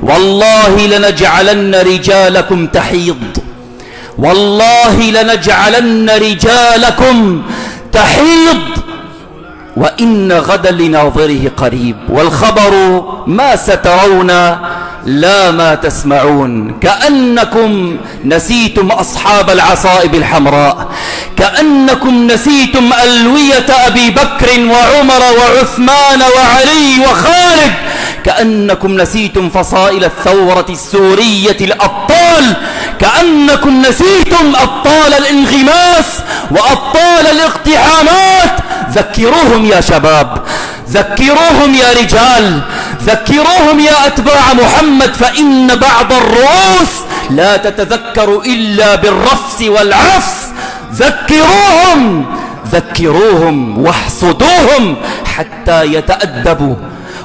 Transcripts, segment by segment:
والله لنجعلن رجالكم تحيض، والله لنجعلن رجالكم تحيض، وإن غدا لناظره قريب، والخبر ما سترون لا ما تسمعون. كأنكم نسيتم أصحاب العصائب الحمراء، كأنكم نسيتم ألوية أبي بكر وعمر وعثمان وعلي وخالد، كأنكم نسيتم فصائل الثورة السورية الأبطال، كأنكم نسيتم أبطال الانغماس وأبطال الاقتحامات. ذكروهم يا شباب، ذكروهم يا رجال، ذكروهم يا أتباع محمد، فإن بعض الرؤوس لا تتذكر إلا بالرفس والعفس. ذكروهم، ذكروهم واحصدوهم حتى يتأدبوا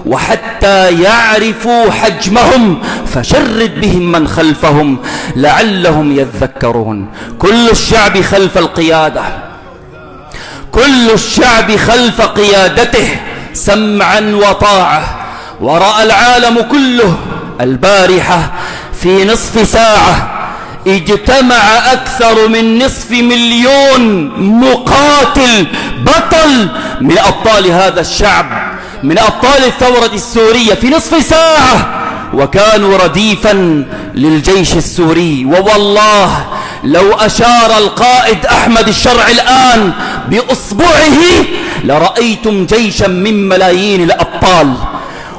وحتى يعرفوا حجمهم، فشرد بهم من خلفهم لعلهم يذكرون. كل الشعب خلف القيادة، كل الشعب خلف قيادته سمعا وطاعة. ورأى العالم كله البارحة في نصف ساعة اجتمع أكثر من 500,000 مقاتل بطل من أبطال هذا الشعب، من أبطال الثورة السورية في نصف ساعة، وكانوا رديفا للجيش السوري. ووالله لو أشار القائد أحمد الشرع الآن بأصبعه لرأيتم جيشا من ملايين الأبطال.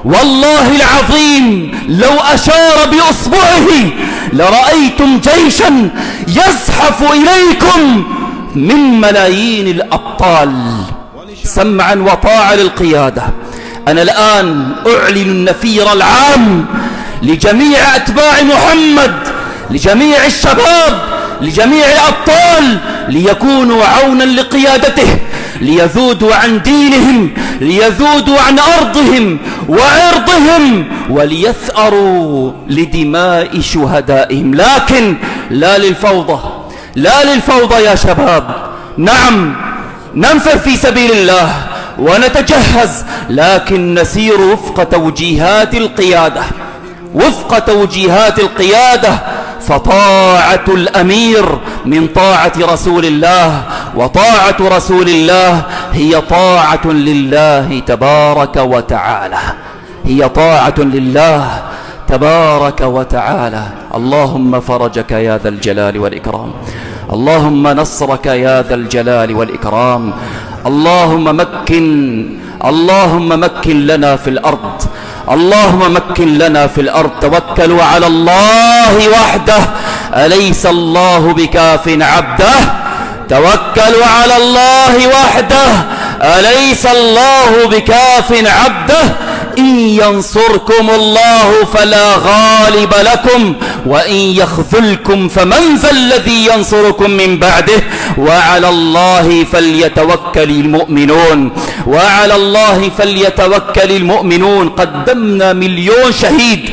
والله العظيم لو أشار بأصبعه لرأيتم جيشا يزحف إليكم من ملايين الأبطال. سمعا وطاعة للقيادة. أنا الآن أعلن النفير العام لجميع أتباع محمد، لجميع الشباب، لجميع الأبطال، ليكونوا عونا لقيادته، ليذودوا عن دينهم، ليذودوا عن أرضهم وعرضهم، وليثأروا لدماء شهدائهم، لكن لا للفوضى، لا للفوضى يا شباب. نعم ننفر في سبيل الله ونتجهز، لكن نسير وفق توجيهات القيادة، وفق توجيهات القيادة. فطاعة الأمير من طاعة رسول الله، وطاعة رسول الله هي طاعة لله تبارك وتعالى، هي طاعة لله تبارك وتعالى. اللهم فرجك يا ذا الجلال والإكرام، اللهم نصرك يا ذا الجلال والإكرام. اللهم مكن لنا في الأرض، اللهم مكن لنا في الأرض. توكلوا على الله وحده، أليس الله بكاف عبده؟ توكلوا على الله وحده، أليس الله بكاف عبده؟ إن ينصركم الله فلا غالب لكم، وإن يخذلكم فمن ذا الذي ينصركم من بعده؟ وعلى الله فليتوكل المؤمنون، وعلى الله فليتوكل المؤمنون. قدمنا 1,000,000 شهيد،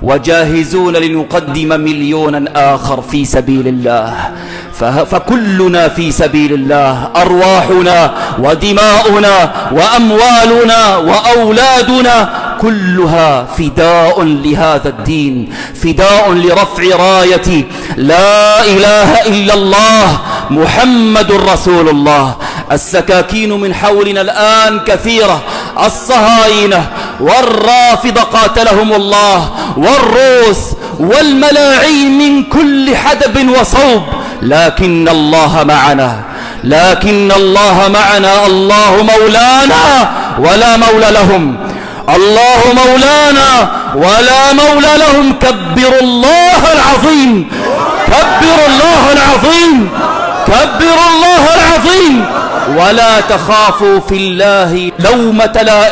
وجاهزون لنقدم 1,000,000 آخر في سبيل الله. فكلنا في سبيل الله، أرواحنا ودماؤنا وأموالنا وأولادنا كلها فداء لهذا الدين، فداء لرفع راية لا إله إلا الله محمد رسول الله. السكاكين من حولنا الآن كثيرة، الصهاينة والرافضة قاتلهم الله، والروس والملاعين من كل حدب وصوب، لكن الله معنا، لكن الله معنا. الله مولانا ولا مولى لهم، الله مولانا ولا مولى لهم. كبروا الله العظيم، كبروا الله العظيم، كبروا الله العظيم، ولا تخافوا في الله لومة لائم.